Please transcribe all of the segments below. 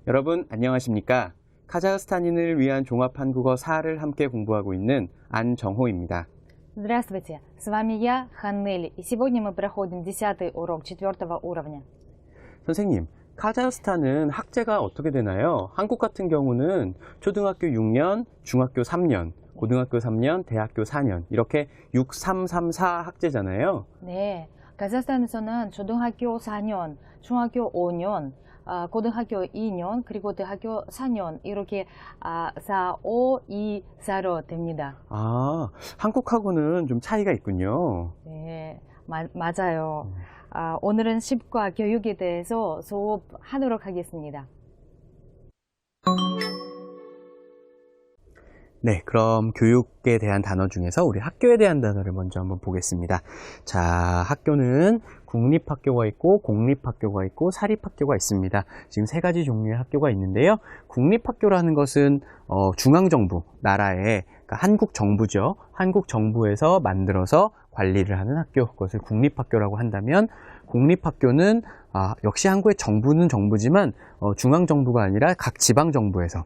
여러분 안녕하십니까? 카자흐스탄인을 위한 종합한국어 4를 함께 공부하고 있는 안정호입니다. Здравствуйте, с вами я, Ханнели, и сегодня мы проходим 10-й урок 4-го уровня. 선생님, 카자흐스탄은 학제가 어떻게 되나요? 한국 같은 경우는 초등학교 6년, 중학교 3년, 고등학교 3년, 대학교 4년 이렇게 6, 3, 3, 4 학제잖아요. 네, 카자흐스탄에서는 초등학교 4년, 중학교 5년, 고등학교 2년, 그리고 대학교 4년 이렇게 4, 5, 2, 4로 됩니다. 아, 한국하고는 좀 차이가 있군요. 네, 맞아요. 오늘은 식과 교육에 대해서 수업하도록 하겠습니다. 네, 그럼 교육에 대한 단어 중에서 우리 학교에 대한 단어를 먼저 한번 보겠습니다. 자, 학교는 국립학교가 있고 공립학교가 있고 사립학교가 있습니다. 지금 세 가지 종류의 학교가 있는데요. 국립학교라는 것은 중앙정부, 나라의 그러니까 한국 정부죠. 한국 정부에서 만들어서 관리를 하는 학교, 그것을 국립학교라고 한다면 공립학교는 역시 한국의 정부는 정부지만 중앙정부가 아니라 각 지방정부에서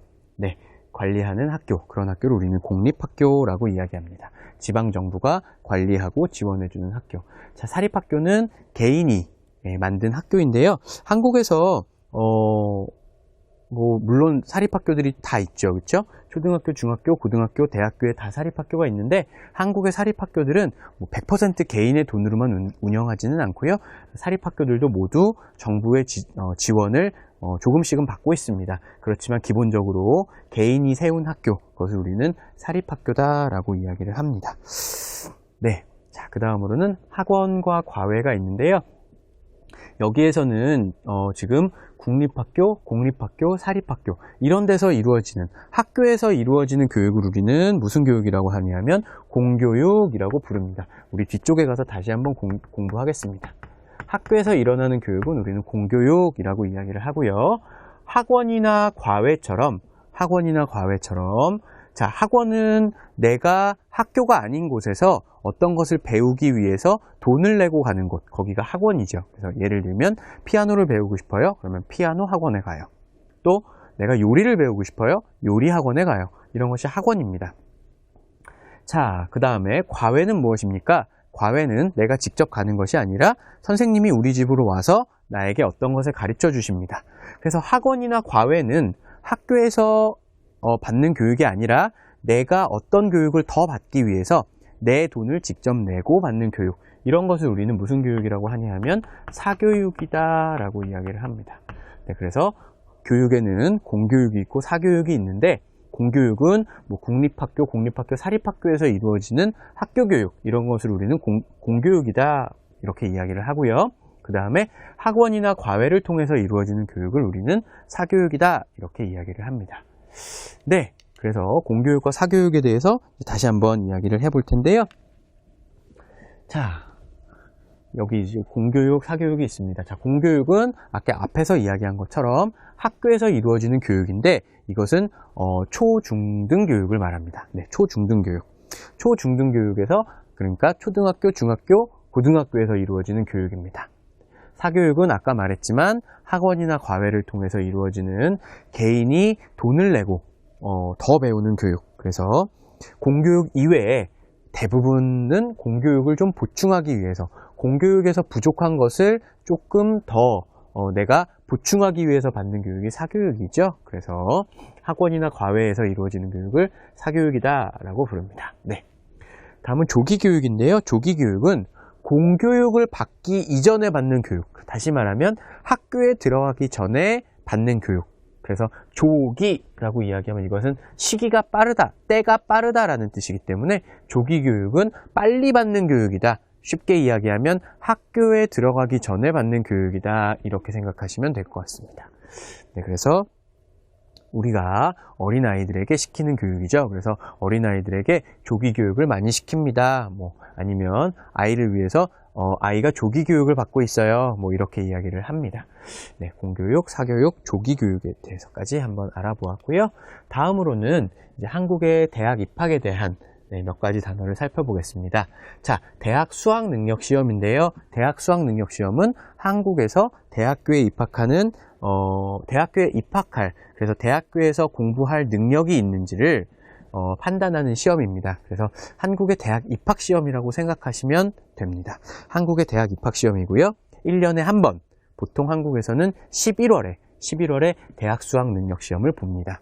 관리하는 학교, 그런 학교를 우리는 공립학교라고 이야기합니다. 지방정부가 관리하고 지원해주는 학교. 자, 사립학교는 개인이 만든 학교인데요. 한국에서 물론 사립학교들이 다 있죠, 그렇죠? 초등학교, 중학교, 고등학교, 대학교에 다 사립학교가 있는데 한국의 사립학교들은 100% 개인의 돈으로만 운영하지는 않고요. 사립학교들도 모두 정부의 지원을 조금씩은 받고 있습니다. 그렇지만 기본적으로 개인이 세운 학교, 그것을 우리는 사립학교다라고 이야기를 합니다. 네, 자, 그 다음으로는 학원과 과외가 있는데요. 여기에서는 지금 국립학교, 공립학교, 사립학교 이런 데서 이루어지는 학교에서 이루어지는 교육을 우리는 무슨 교육이라고 하냐면 공교육이라고 부릅니다. 우리 뒤쪽에 가서 다시 한번 공부하겠습니다. 학교에서 일어나는 교육은 우리는 공교육이라고 이야기를 하고요. 학원이나 과외처럼 자, 학원은 내가 학교가 아닌 곳에서 어떤 것을 배우기 위해서 돈을 내고 가는 곳, 거기가 학원이죠. 그래서 예를 들면 피아노를 배우고 싶어요. 그러면 피아노 학원에 가요. 또 내가 요리를 배우고 싶어요. 요리 학원에 가요. 이런 것이 학원입니다. 자, 그 다음에 과외는 무엇입니까? 과외는 내가 직접 가는 것이 아니라 선생님이 우리 집으로 와서 나에게 어떤 것을 가르쳐 주십니다. 그래서 학원이나 과외는 학교에서 받는 교육이 아니라 내가 어떤 교육을 더 받기 위해서 내 돈을 직접 내고 받는 교육, 이런 것을 우리는 무슨 교육이라고 하냐면 사교육이다 라고 이야기를 합니다. 네, 그래서 교육에는 공교육이 있고 사교육이 있는데 공교육은 국립학교, 공립학교, 사립학교에서 이루어지는 학교교육, 이런 것을 우리는 공교육이다 이렇게 이야기를 하고요. 그 다음에 학원이나 과외를 통해서 이루어지는 교육을 우리는 사교육이다 이렇게 이야기를 합니다. 네, 그래서 공교육과 사교육에 대해서 다시 한번 이야기를 해볼 텐데요. 자, 여기 이제 공교육, 사교육이 있습니다. 자, 공교육은 아까 앞에서 이야기한 것처럼 학교에서 이루어지는 교육인데 이것은 초중등 교육을 말합니다. 네, 초중등 교육. 초중등 교육에서 그러니까 초등학교, 중학교, 고등학교에서 이루어지는 교육입니다. 사교육은 아까 말했지만 학원이나 과외를 통해서 이루어지는 개인이 돈을 내고 더 배우는 교육. 그래서 공교육 이외에 대부분은 공교육을 좀 보충하기 위해서 공교육에서 부족한 것을 조금 더 내가 보충하기 위해서 받는 교육이 사교육이죠. 그래서 학원이나 과외에서 이루어지는 교육을 사교육이다라고 부릅니다. 네. 다음은 조기교육인데요. 조기교육은 공교육을 받기 이전에 받는 교육. 다시 말하면 학교에 들어가기 전에 받는 교육. 그래서 조기라고 이야기하면 이것은 시기가 빠르다, 때가 빠르다라는 뜻이기 때문에 조기교육은 빨리 받는 교육이다. 쉽게 이야기하면 학교에 들어가기 전에 받는 교육이다. 이렇게 생각하시면 될 것 같습니다. 네, 그래서 우리가 어린아이들에게 시키는 교육이죠. 그래서 어린아이들에게 조기교육을 많이 시킵니다. 아니면 아이를 위해서 아이가 조기교육을 받고 있어요. 이렇게 이야기를 합니다. 네, 공교육, 사교육, 조기교육에 대해서까지 한번 알아보았고요. 다음으로는 이제 한국의 대학 입학에 대한 네, 몇 가지 단어를 살펴보겠습니다. 자, 대학 수학 능력 시험인데요. 대학 수학 능력 시험은 한국에서 대학교에 입학하는 대학교에 입학할, 그래서 대학교에서 공부할 능력이 있는지를 판단하는 시험입니다. 그래서 한국의 대학 입학 시험이라고 생각하시면 됩니다. 한국의 대학 입학 시험이고요. 1년에 한 번, 보통 한국에서는 11월에 대학 수학 능력 시험을 봅니다.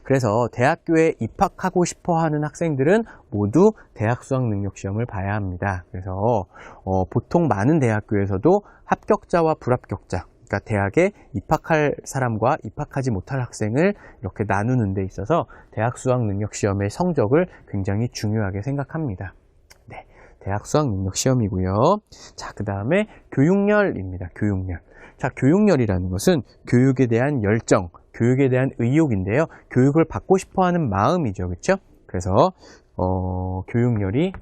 그래서 대학교에 입학하고 싶어 하는 학생들은 모두 대학 수학 능력 시험을 봐야 합니다. 그래서 보통 많은 대학교에서도 합격자와 불합격자, 그러니까 대학에 입학할 사람과 입학하지 못할 학생을 이렇게 나누는 데 있어서 대학 수학 능력 시험의 성적을 굉장히 중요하게 생각합니다. 네, 대학 수학 능력 시험이고요. 자, 그 다음에 교육열입니다. 교육열. 자, 교육열이라는 것은 교육에 대한 열정, 교육에 대한 의욕인데요. 교육을 받고 싶어 하는 마음이죠. 그렇죠? 그래서 교육열이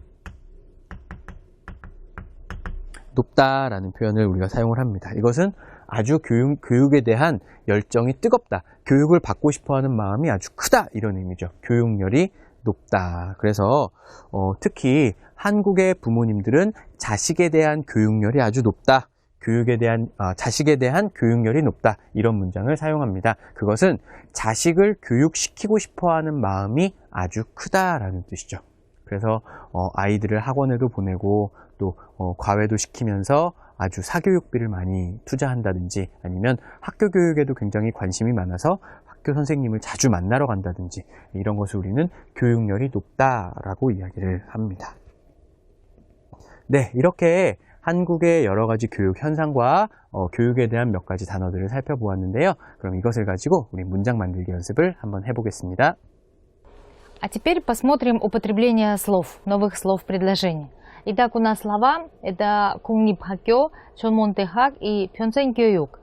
높다라는 표현을 우리가 사용을 합니다. 이것은 아주 교육에 대한 열정이 뜨겁다. 교육을 받고 싶어 하는 마음이 아주 크다. 이런 의미죠. 교육열이 높다. 그래서 특히 한국의 부모님들은 자식에 대한 교육열이 아주 높다. 자식에 대한 교육열이 높다. 이런 문장을 사용합니다. 그것은 자식을 교육시키고 싶어 하는 마음이 아주 크다라는 뜻이죠. 그래서 아이들을 학원에도 보내고 또 과외도 시키면서 아주 사교육비를 많이 투자한다든지 아니면 학교 교육에도 굉장히 관심이 많아서 학교 선생님을 자주 만나러 간다든지 이런 것을 우리는 교육열이 높다라고 이야기를 합니다. 네, 이렇게 한국의 여러 가지 교육 현상과 교육에 대한 몇 가지 단어들을 살펴보았는데요. 그럼 이것을 가지고 우리 문장 만들기 연습을 한번 해보겠습니다. А теперь посмотрим употребление слов, новых слов предложений. Итак, у нас слова – это 국립학교, Чонмонтехак и Пьонцэнкёюк.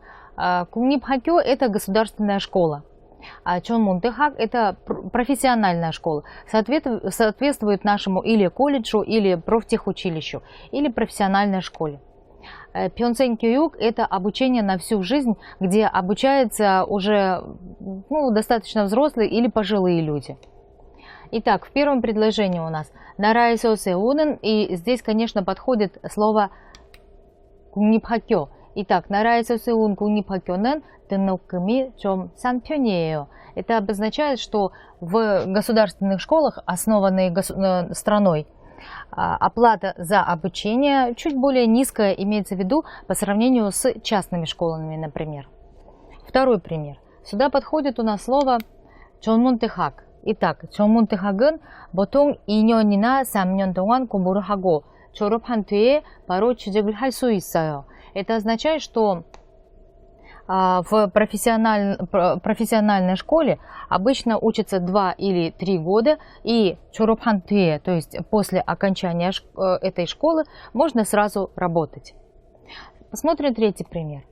국립학교 – это государственная школа. А Чонмонтехак – это профессиональная школа. Соответствует нашему или колледжу, или профтехучилищу, или профессиональной школе. Пьонцэнкёюк – это обучение на всю жизнь, где обучаются уже достаточно взрослые или пожилые люди. Итак, в первом предложении у нас 나라에서 세우는, и здесь, конечно, подходит слово 국립학교. Итак, 나라에서 세운 국립학교는 등록금이 좀 싼 편이에요. Это обозначает, что в государственных школах, основанные страной, оплата за обучение чуть более низкая, имеется в виду по сравнению с частными школами, например. Второй пример. Сюда подходит у нас слово 전문대학. Итак, 전문대학은 보통 2년이나 3년 동안 공부를 하고 졸업한 뒤에 바로 취직을 할 수 있어요. Это означает, что в профессиональной школе обычно учатся 2 или 3 года, и 졸업한 뒤에, то есть после окончания этой школы, можно сразу работать. Посмотрим третий пример.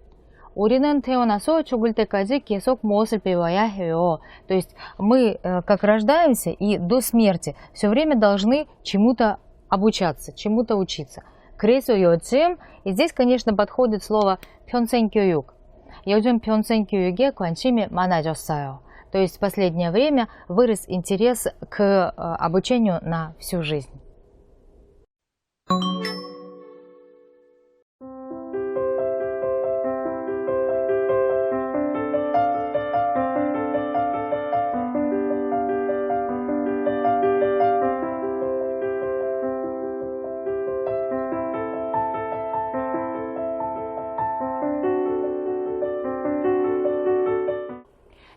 우리는 태어나서 죽을 때까지 계속 무엇을 배워야 해요. То есть мы, как рождаемся, и до смерти все время должны чему-то обучаться, чему-то учиться. 그래서 요즘, и здесь, конечно, подходит слово 평생교육. 요즘 평생교육에 관심이 많아졌어요. То есть в последнее время вырос интерес к обучению на всю жизнь.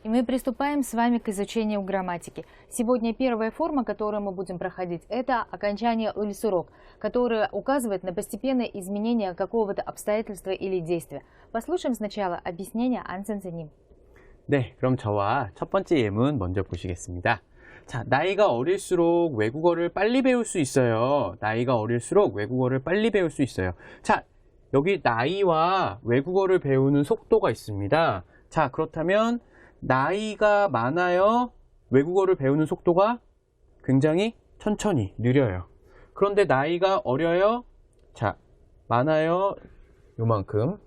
И мы приступаем с вами к изучению грамматики. Сегодня первая форма, которую мы будем проходить, это окончание ыльсурок, которое указывает на постепенное изменение какого-то обстоятельства или действия. Послушаем сначала объяснение 안 선생님. 네, 그럼 저와 첫 번째 예문 먼저 보시겠습니다. 자, 나이가 어릴수록 외국어를 빨리 배울 수 있어요. 나이가 어릴수록 외국어를 빨리 배울 수 있어요. 자, 여기 나이와 외국어를 배우는 속도가 있습니다. 자, 그렇다면 나이가 많아요. 외국어를 배우는 속도가 굉장히 천천히 느려요. 그런데 나이가 어려요. 자, 많아요. 요만큼.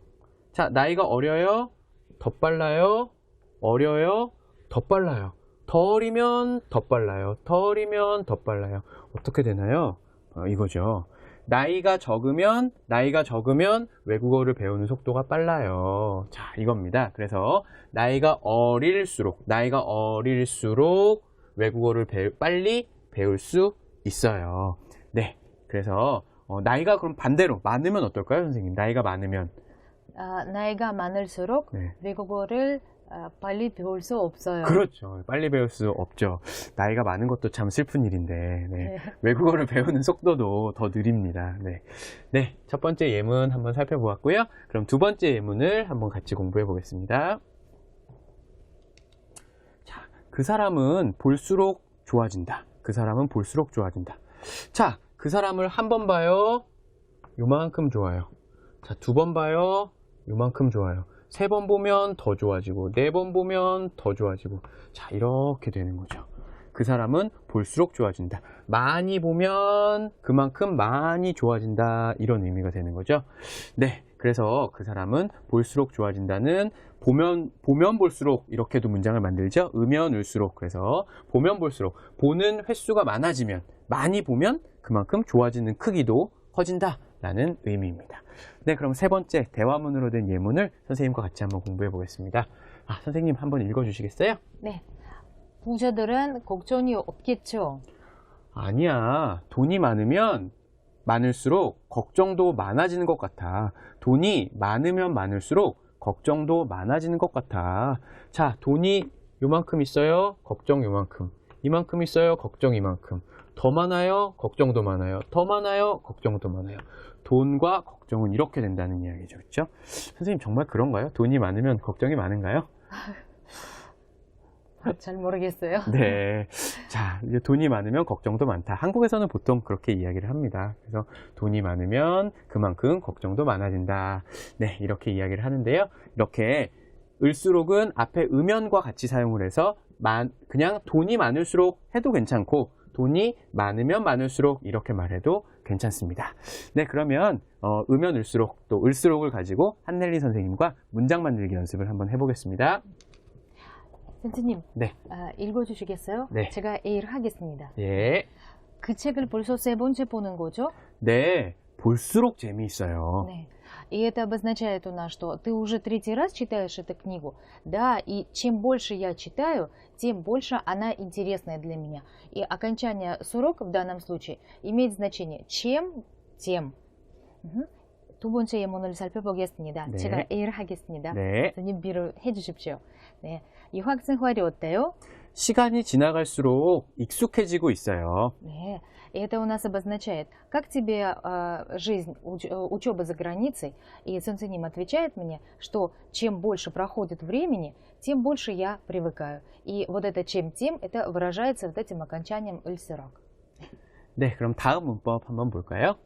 자, 나이가 어려요. 더 빨라요. 어려요. 더 빨라요. 덜이면 더 빨라요. 덜이면 더 빨라요. 어떻게 되나요? 이거죠. 나이가 적으면 외국어를 배우는 속도가 빨라요. 자, 이겁니다. 그래서 나이가 어릴수록 외국어를 빨리 배울 수 있어요. 네. 그래서 나이가 그럼 반대로 많으면 어떨까요, 선생님? 나이가 많으면 나이가 많을수록 네. 외국어를 빨리 배울 수 없어요. 그렇죠. 빨리 배울 수 없죠. 나이가 많은 것도 참 슬픈 일인데 네. 네. 외국어를 배우는 속도도 더 느립니다. 네. 네, 첫 번째 예문 한번 살펴보았고요. 그럼 두 번째 예문을 한번 같이 공부해 보겠습니다. 자, 그 사람은 볼수록 좋아진다. 그 사람은 볼수록 좋아진다. 자, 그 사람을 한 번 봐요. 요만큼 좋아요. 자, 두 번 봐요. 요만큼 좋아요. 세 번 보면 더 좋아지고, 네 번 보면 더 좋아지고. 자, 이렇게 되는 거죠. 그 사람은 볼수록 좋아진다. 많이 보면 그만큼 많이 좋아진다. 이런 의미가 되는 거죠. 네. 그래서 그 사람은 볼수록 좋아진다는 보면 볼수록 이렇게도 문장을 만들죠. 으면 을수록. 그래서 보면 볼수록 보는 횟수가 많아지면 많이 보면 그만큼 좋아지는 크기도 커진다 라는 의미입니다. 네, 그럼 세 번째 대화문으로 된 예문을 선생님과 같이 한번 공부해 보겠습니다. 선생님 한번 읽어 주시겠어요? 네. 부자들은 걱정이 없겠죠. 아니야. 돈이 많으면 많을수록 걱정도 많아지는 것 같아. 돈이 많으면 많을수록 걱정도 많아지는 것 같아. 자, 돈이 요만큼 있어요. 걱정 요만큼. 이만큼 있어요. 걱정 이만큼. 더 많아요. 걱정도 많아요. 더 많아요. 걱정도 많아요. 돈과 걱정은 이렇게 된다는 이야기죠. 그렇죠? 선생님 정말 그런가요? 돈이 많으면 걱정이 많은가요? 잘 모르겠어요. 네. 자, 이제 돈이 많으면 걱정도 많다. 한국에서는 보통 그렇게 이야기를 합니다. 그래서 돈이 많으면 그만큼 걱정도 많아진다. 네, 이렇게 이야기를 하는데요. 이렇게 을수록은 앞에 음연과 같이 사용을 해서 그냥 돈이 많을수록 해도 괜찮고 돈이 많으면 많을수록 이렇게 말해도 괜찮습니다. 네, 그러면 음연 을수록 또 을수록을 가지고 한넬리 선생님과 문장 만들기 연습을 한번 해보겠습니다. 선생님, 네. 읽어주시겠어요? 네. 제가 A를 하겠습니다. 예. 그 책을 벌써 세 번째 보는 거죠? 네, 볼수록 재미있어요. 네. И это обозначает у нас, что ты уже третий раз читаешь эту книгу. Да, и чем больше я читаю, тем больше она интересная для меня. И окончание сурок в данном случае имеет значение чем, тем. 두 번째 예문을 살펴보겠습니다. 네. 제가 A를 하겠습니다. 네. 선생님 B를 해주십시오. 네. 이 학생활이 어때요? 시간이 지나갈수록 익숙해지고 있어요. 네. И это у нас обозначает, как тебе жизнь, учеба за границей. И Сунциним отвечает мне, что чем больше проходит времени, тем больше я привыкаю. И вот это чем тем, это выражается вот этим окончанием «ыльсырак». 네, 그럼 다음 문법 한번 볼까요?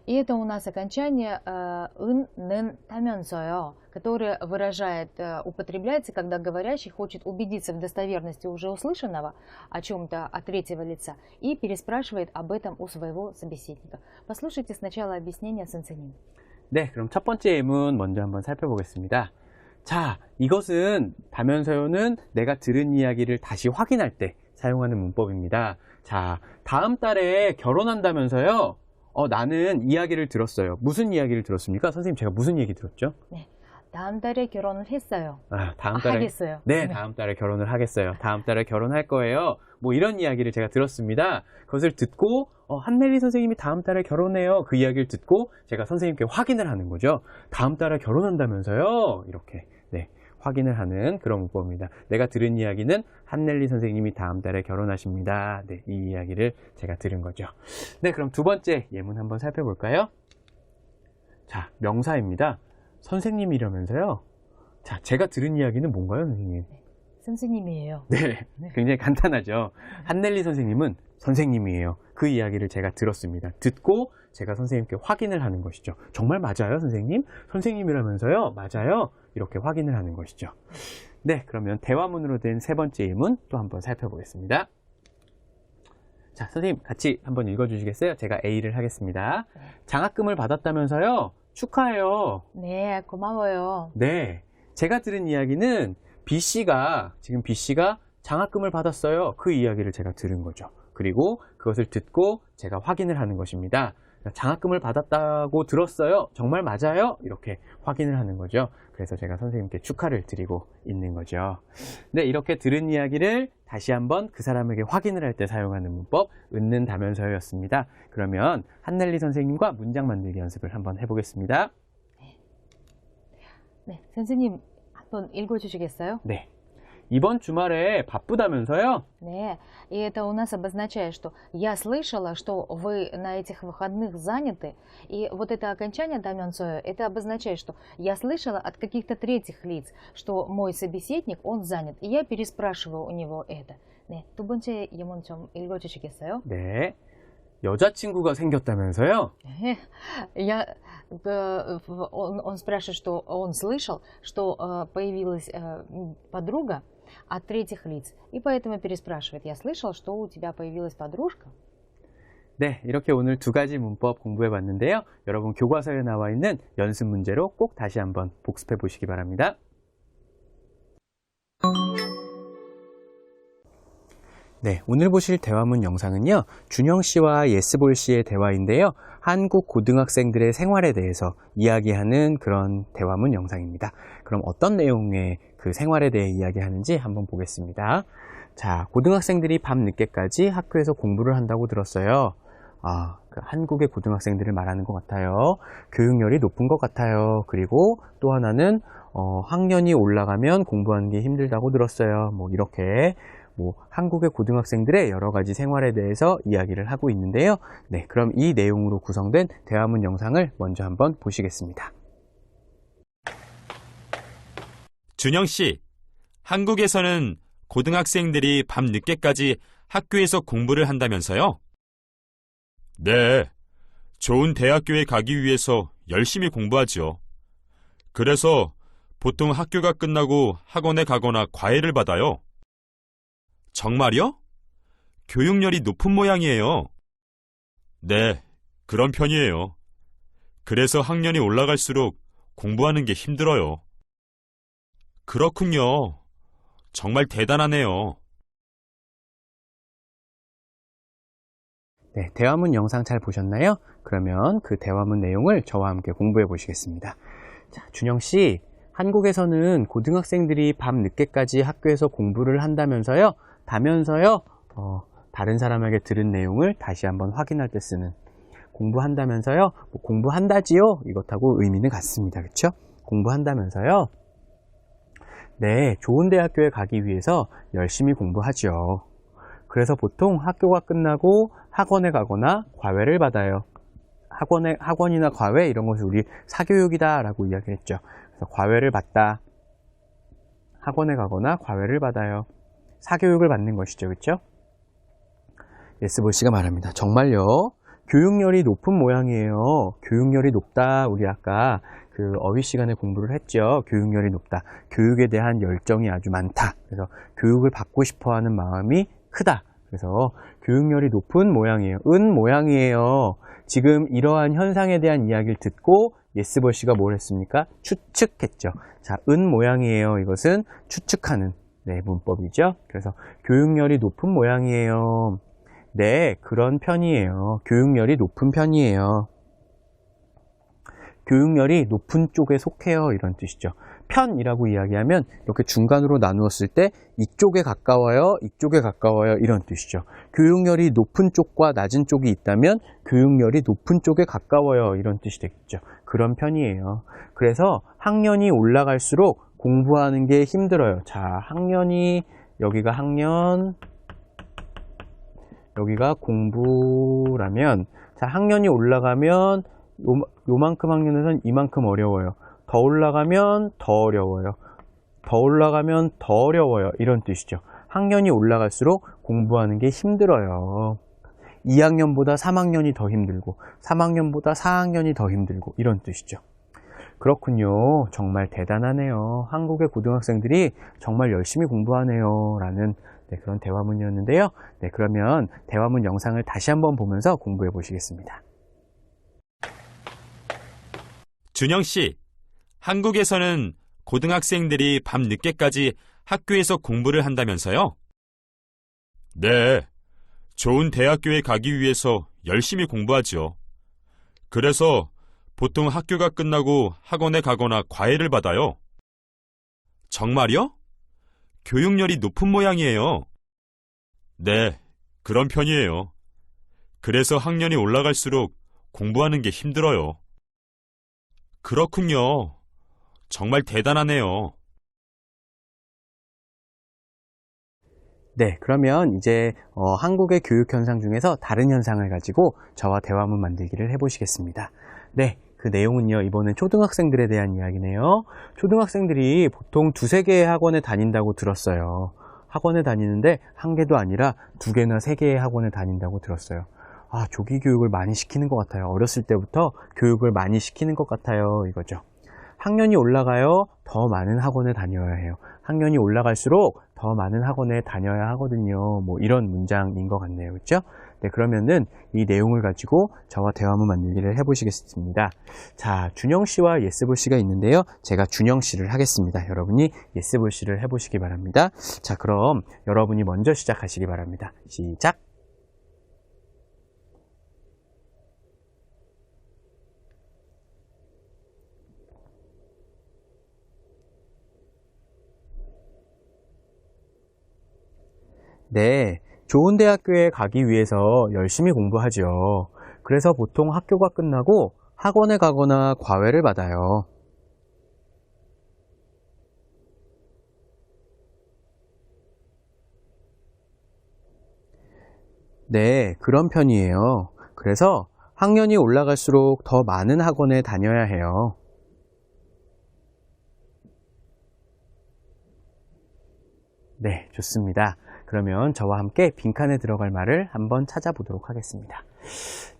И это у нас окончание «ын», «нын», «таменсоё», которое употребляется, когда говорящий хочет убедиться в достоверности уже услышанного о чем-то от третьего лица и переспрашивает об этом у своего собеседника. Послушайте сначала объяснение Сунциним. 네, 그럼 첫 번째 예문 먼저 한번 살펴보겠습니다. 자, 이것은 다면서요는 내가 들은 이야기를 다시 확인할 때 사용하는 문법입니다. 자, 다음 달에 결혼한다면서요? 나는 이야기를 들었어요. 무슨 이야기를 들었습니까? 선생님, 제가 무슨 얘기 들었죠? 네, 다음 달에 결혼을 했어요. 다음 달에 하겠어요. 네, 다음 달에 결혼을 하겠어요. 다음 달에 결혼할 거예요. 뭐 이런 이야기를 제가 들었습니다. 그것을 듣고 한넬리 선생님이 다음 달에 결혼해요. 그 이야기를 듣고 제가 선생님께 확인을 하는 거죠. 다음 달에 결혼한다면서요? 이렇게 네, 확인을 하는 그런 문법입니다. 내가 들은 이야기는 한넬리 선생님이 다음 달에 결혼하십니다. 네, 이 이야기를 제가 들은 거죠. 네, 그럼 두 번째 예문 한번 살펴볼까요? 자, 명사입니다. 선생님이라면서요? 자, 제가 들은 이야기는 뭔가요, 선생님? 선생님이에요. 네, 굉장히 간단하죠. 한넬리 선생님은 선생님이에요. 그 이야기를 제가 들었습니다. 듣고 제가 선생님께 확인을 하는 것이죠. 정말 맞아요, 선생님? 선생님이라면서요? 맞아요? 이렇게 확인을 하는 것이죠. 네, 그러면 대화문으로 된 세 번째 예문 또 한번 살펴보겠습니다. 자, 선생님 같이 한번 읽어주시겠어요? 제가 A를 하겠습니다. 장학금을 받았다면서요? 축하해요. 네, 고마워요. 네, 제가 들은 이야기는 지금 B씨가 장학금을 받았어요. 그 이야기를 제가 들은 거죠. 그리고 그것을 듣고 제가 확인을 하는 것입니다. 장학금을 받았다고 들었어요. 정말 맞아요? 이렇게 확인을 하는 거죠. 그래서 제가 선생님께 축하를 드리고 있는 거죠. 네, 이렇게 들은 이야기를 다시 한번 그 사람에게 확인을 할 때 사용하는 문법, 은는다면서였습니다. 그러면 한넬리 선생님과 문장 만들기 연습을 한번 해보겠습니다. 네, 선생님 한번 읽어주시겠어요? 네. 이번 주말에 바쁘다면서요? 네, и это у нас обозначает, что я слышала, что вы на этих выходных заняты, и вот это окончание 다면서요, это обозначает, что я слышала от каких-то третьих лиц, что мой собеседник, он занят, и я переспрашиваю у него это. 네, 두 번째 예문 좀 읽어주시겠어요? 네. 여자친구가 생겼다면서요? Он спрашивает, что он слышал, что появилась подруга от третьих лиц. И поэтому переспрашивает. Я слышал, что у тебя появилась подружка. 네, 이렇게 오늘 두 가지 문법 공부해 봤는데요. 여러분 교과서에 나와 있는 연습 문제로 꼭 다시 한번 복습해 보시기 바랍니다. 네, 오늘 보실 대화문 영상은요, 준영 씨와 예스볼 씨의 대화인데요. 한국 고등학생들의 생활에 대해서 이야기하는 그런 대화문 영상입니다. 그럼 어떤 내용의 그 생활에 대해 이야기하는지 한번 보겠습니다. 자, 고등학생들이 밤 늦게까지 학교에서 공부를 한다고 들었어요. 한국의 고등학생들을 말하는 것 같아요. 교육열이 높은 것 같아요. 그리고 또 하나는 학년이 올라가면 공부하는 게 힘들다고 들었어요. 이렇게 한국의 고등학생들의 여러 가지 생활에 대해서 이야기를 하고 있는데요. 네, 그럼 이 내용으로 구성된 대화문 영상을 먼저 한번 보시겠습니다. 준영 씨, 한국에서는 고등학생들이 밤 늦게까지 학교에서 공부를 한다면서요? 네, 좋은 대학교에 가기 위해서 열심히 공부하죠. 그래서 보통 학교가 끝나고 학원에 가거나 과외를 받아요. 정말요? 교육열이 높은 모양이에요. 네, 그런 편이에요. 그래서 학년이 올라갈수록 공부하는 게 힘들어요. 그렇군요. 정말 대단하네요. 네, 대화문 영상 잘 보셨나요? 그러면 그 대화문 내용을 저와 함께 공부해 보시겠습니다. 자, 준영 씨, 한국에서는 고등학생들이 밤 늦게까지 학교에서 공부를 한다면서요? 다른 사람에게 들은 내용을 다시 한번 확인할 때 쓰는 공부한다면서요? 공부한다지요? 이것하고 의미는 같습니다. 그렇죠? 공부한다면서요? 네, 좋은 대학교에 가기 위해서 열심히 공부하죠. 그래서 보통 학교가 끝나고 학원에 가거나 과외를 받아요. 학원이나 과외 이런 것을 우리 사교육이다 라고 이야기했죠. 그래서 과외를 받다. 학원에 가거나 과외를 받아요. 사교육을 받는 것이죠. 그렇죠? 예스볼 씨가 말합니다. 정말요? 교육열이 높은 모양이에요. 교육열이 높다. 우리 아까 그 어휘 시간에 공부를 했죠. 교육열이 높다. 교육에 대한 열정이 아주 많다. 그래서 교육을 받고 싶어 하는 마음이 크다. 그래서 교육열이 높은 모양이에요. 은 모양이에요. 지금 이러한 현상에 대한 이야기를 듣고 예스볼 씨가 뭘 했습니까? 추측했죠. 자, 은 모양이에요. 이것은 추측하는 문법이죠. 그래서 교육열이 높은 모양이에요. 네, 그런 편이에요. 교육열이 높은 편이에요. 교육열이 높은 쪽에 속해요. 이런 뜻이죠. 편이라고 이야기하면 이렇게 중간으로 나누었을 때 이쪽에 가까워요, 이쪽에 가까워요 이런 뜻이죠. 교육열이 높은 쪽과 낮은 쪽이 있다면 교육열이 높은 쪽에 가까워요 이런 뜻이 되겠죠. 그런 편이에요. 그래서 학년이 올라갈수록 공부하는 게 힘들어요. 자, 학년이 여기가 학년, 여기가 공부라면 자, 학년이 올라가면 요만큼 학년에선 이만큼 어려워요. 더 올라가면 더 어려워요. 더 올라가면 더 어려워요. 이런 뜻이죠. 학년이 올라갈수록 공부하는 게 힘들어요. 2학년보다 3학년이 더 힘들고 3학년보다 4학년이 더 힘들고 이런 뜻이죠. 그렇군요. 정말 대단하네요. 한국의 고등학생들이 정말 열심히 공부하네요. 라는 그런 대화문이었는데요. 네, 그러면 대화문 영상을 다시 한번 보면서 공부해 보시겠습니다. 준영 씨, 한국에서는 고등학생들이 밤 늦게까지 학교에서 공부를 한다면서요? 네, 좋은 대학교에 가기 위해서 열심히 공부하죠. 그래서 보통 학교가 끝나고 학원에 가거나 과외를 받아요. 정말요? 교육열이 높은 모양이에요. 네, 그런 편이에요. 그래서 학년이 올라갈수록 공부하는 게 힘들어요. 그렇군요. 정말 대단하네요. 네, 그러면 이제 한국의 교육 현상 중에서 다른 현상을 가지고 저와 대화문 만들기를 해보시겠습니다. 네, 그 내용은요, 이번엔 초등학생들에 대한 이야기네요. 초등학생들이 보통 두세 개의 학원에 다닌다고 들었어요. 학원에 다니는데 한 개도 아니라 두 개나 세 개의 학원에 다닌다고 들었어요. 아, 조기 교육을 많이 시키는 것 같아요. 어렸을 때부터 교육을 많이 시키는 것 같아요. 이거죠. 학년이 올라가요. 더 많은 학원에 다녀야 해요. 학년이 올라갈수록 더 많은 학원에 다녀야 하거든요. 뭐 이런 문장인 것 같네요. 그렇죠? 네, 그러면은 이 내용을 가지고 저와 대화문 만들기를 해보시겠습니다. 자, 준영 씨와 예스볼 씨가 있는데요. 제가 준영 씨를 하겠습니다. 여러분이 예스볼 씨를 해보시기 바랍니다. 자, 그럼 여러분이 먼저 시작하시기 바랍니다. 시작! 네, 좋은 대학교에 가기 위해서 열심히 공부하죠. 그래서 보통 학교가 끝나고 학원에 가거나 과외를 받아요. 네, 그런 편이에요. 그래서 학년이 올라갈수록 더 많은 학원에 다녀야 해요. 네, 좋습니다. 그러면 저와 함께 빈칸에 들어갈 말을 한번 찾아보도록 하겠습니다.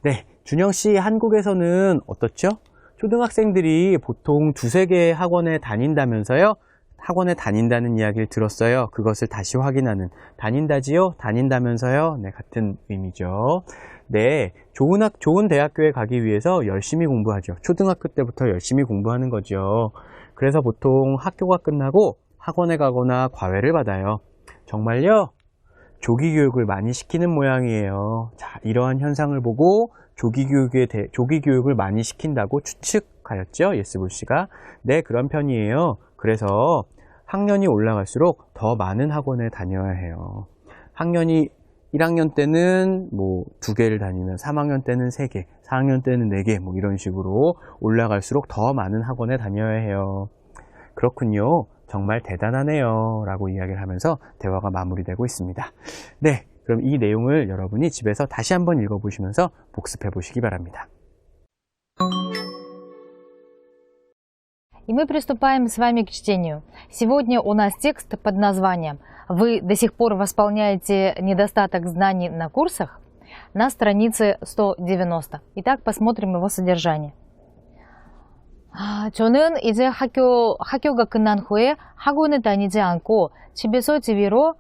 네, 준영 씨, 한국에서는 어떻죠? 초등학생들이 보통 두세 개의 학원에 다닌다면서요? 학원에 다닌다는 이야기를 들었어요. 그것을 다시 확인하는, 다닌다지요? 다닌다면서요? 네, 같은 의미죠. 네, 좋은 대학교에 가기 위해서 열심히 공부하죠. 초등학교 때부터 열심히 공부하는 거죠. 그래서 보통 학교가 끝나고 학원에 가거나 과외를 받아요. 정말요? 조기 교육을 많이 시키는 모양이에요. 자, 이러한 현상을 보고 조기 교육을 많이 시킨다고 추측하였죠. 예스볼 씨가. 네, 그런 편이에요. 그래서 학년이 올라갈수록 더 많은 학원에 다녀야 해요. 학년이 1학년 때는 뭐 2개를 다니면 3학년 때는 3개, 4학년 때는 4개, 뭐 이런 식으로 올라갈수록 더 많은 학원에 다녀야 해요. 그렇군요. 정말 대단하네요. 라고 이야기를 하면서 대화가 마무리되고 있습니다. 네, 그럼 이 내용을 여러분이 집에서 다시 한번 읽어보시면서 복습해 보시기 바랍니다. И мы приступаем с вами к чтению. Сегодня у нас текст под названием «Вы до сих пор восполняете недостаток знаний на курсах» на странице 190. Итак, посмотрим его содержание. 저는 이제 학교가 끝난 후에 학원에 다니지 않고 집에서 TV로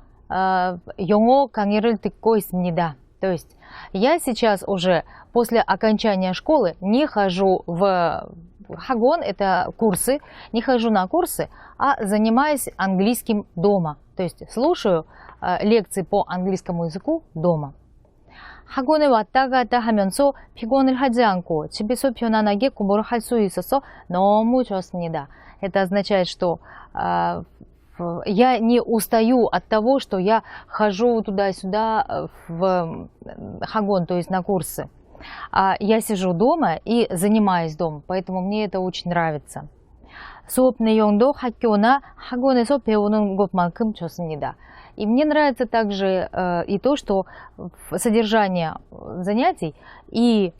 영어 강의를 듣고 있습니다. То есть я сейчас уже после окончания школы не хожу в хагон, это курсы, не хожу на курсы, а занимаюсь английским дома. То есть слушаю лекции по английскому языку дома. 학원에 왔다 갔다 하면서 피곤을 하지 않고 집에서 편안하게 공부를 할 수 있어서 너무 좋습니다. Это означает, что я не устаю от того, что я хожу туда-сюда в хагон, то есть на курсы. Я сижу дома и занимаюсь дома, поэтому мне это очень нравится. 수업 내용도 학교나 학원에서 배우는 것만큼 좋습니다. И мне нравится также и то, что содержание занятий и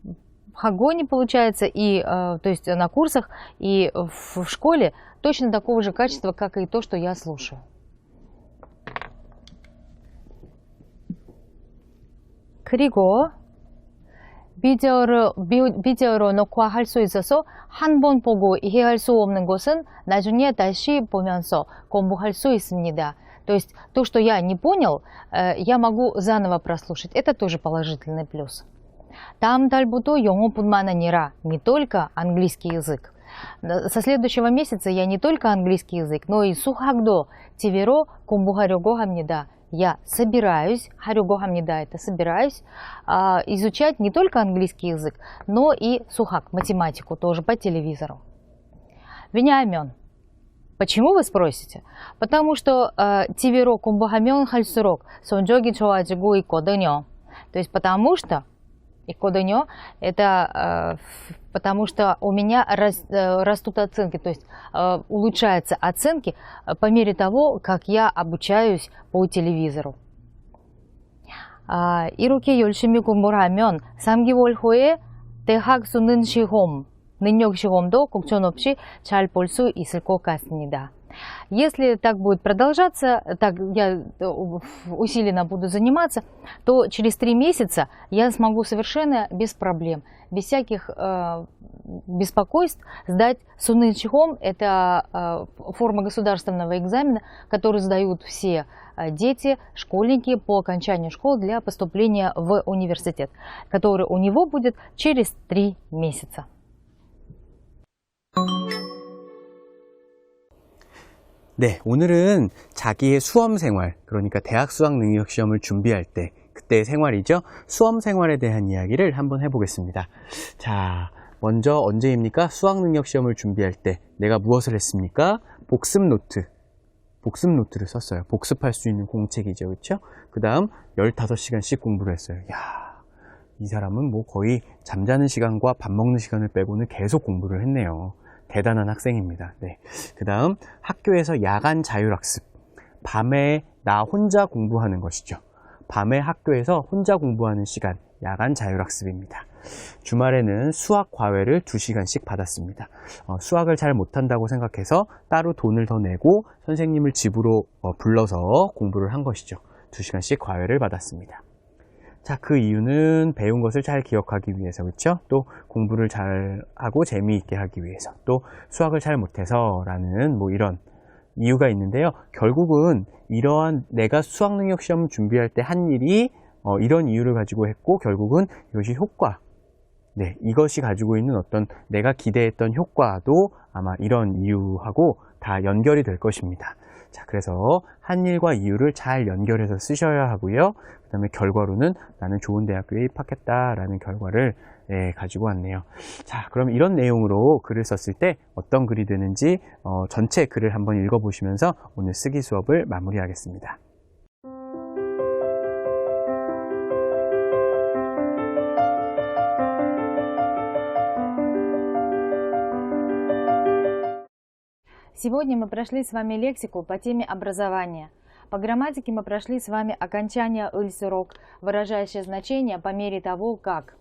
в хагоне получается, и то есть на курсах, и в школе точно такого же качества, как и то, что я слушаю. 그리고 비디오로 녹화할 수 있어서 한 번 보고 이해할 수 없는 것은 나중에 다시 보면서 공부할 수 있습니다. То есть то, что я не понял, я могу заново прослушать. Это тоже положительный плюс. 다음 달부터 영어뿐만 아니라 не только английский язык. Со следующего месяца я не только английский язык, но и сухаг도 тиверо 공부하려고 합니다. Я собираюсь, 하려고 합니다, это собираюсь, изучать не только английский язык, но и сухак, математику, тоже по телевизору. 왜냐하면, почему вы спросите? Потому что тиверо 공부하면 할수록 성적이 좋아지고 있거든요. То есть потому что 있거든요, это потому что у меня растут оценки, то есть улучшаются оценки по мере того, как я обучаюсь по телевизору. 이렇게 열심히 공부를 하면 3개월 후에 대학 수능 시험, 능력 시험도 걱정 없이 잘 볼 수 있을 것 같습니다. Если так будет продолжаться, так я усиленно буду заниматься, то через 3 месяца я смогу совершенно без проблем, без всяких беспокойств сдать суның чхом. Это форма государственного экзамена, который сдают все дети, школьники по окончанию школы для поступления в университет, который у него будет через 3 месяца. 네, 오늘은 자기의 수험 생활, 그러니까 대학 수학 능력 시험을 준비할 때 그때의 생활이죠. 수험 생활에 대한 이야기를 한번 해보겠습니다. 자, 먼저 언제입니까? 수학 능력 시험을 준비할 때 내가 무엇을 했습니까? 복습 노트를 썼어요. 복습할 수 있는 공책이죠, 그렇죠? 그 다음 15시간씩 공부를 했어요. 야, 이 사람은 뭐 거의 잠자는 시간과 밥 먹는 시간을 빼고는 계속 공부를 했네요. 대단한 학생입니다. 네. 그 다음 학교에서 야간 자율학습, 밤에 나 혼자 공부하는 것이죠. 밤에 학교에서 혼자 공부하는 시간, 야간 자율학습입니다. 주말에는 수학 과외를 2시간씩 받았습니다. 수학을 잘 못한다고 생각해서 따로 돈을 더 내고 선생님을 집으로 불러서 공부를 한 것이죠. 2시간씩 과외를 받았습니다. 자, 그 이유는 배운 것을 잘 기억하기 위해서, 그렇죠? 또 공부를 잘 하고 재미있게 하기 위해서, 또 수학을 잘 못해서 라는 뭐 이런 이유가 있는데요. 결국은 이러한 내가 수학 능력 시험 준비할 때 한 일이 이런 이유를 가지고 했고, 결국은 이것이 효과, 네, 이것이 가지고 있는 어떤 내가 기대했던 효과도 아마 이런 이유하고 다 연결이 될 것입니다. 자, 그래서 한 일과 이유를 잘 연결해서 쓰셔야 하고요. 그 다음에 결과로는 나는 좋은 대학교에 입학했다라는 결과를 가지고 왔네요. 자, 그럼 이런 내용으로 글을 썼을 때 어떤 글이 되는지 전체 글을 한번 읽어보시면서 오늘 쓰기 수업을 마무리하겠습니다. Сегодня мы прошли с вами лексику по теме образования. По грамматике мы прошли с вами окончание ыльсырок, выражающее значение по мере того, как.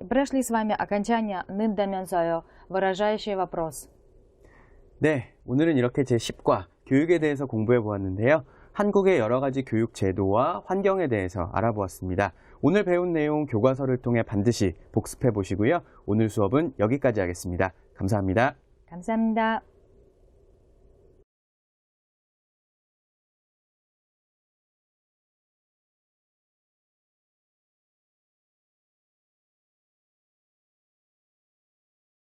Прошли с вами окончание 는다면서요, выражающее вопрос. 네, 오늘은 이렇게 제10과 교육에 대해서 공부해 보았는데요. 한국의 여러 가지 교육 제도와 환경에 대해서 알아보았습니다. 오늘 배운 내용 교과서를 통해 반드시 복습해 보시고요. 오늘 수업은 여기까지 하겠습니다. 감사합니다. 감사합니다.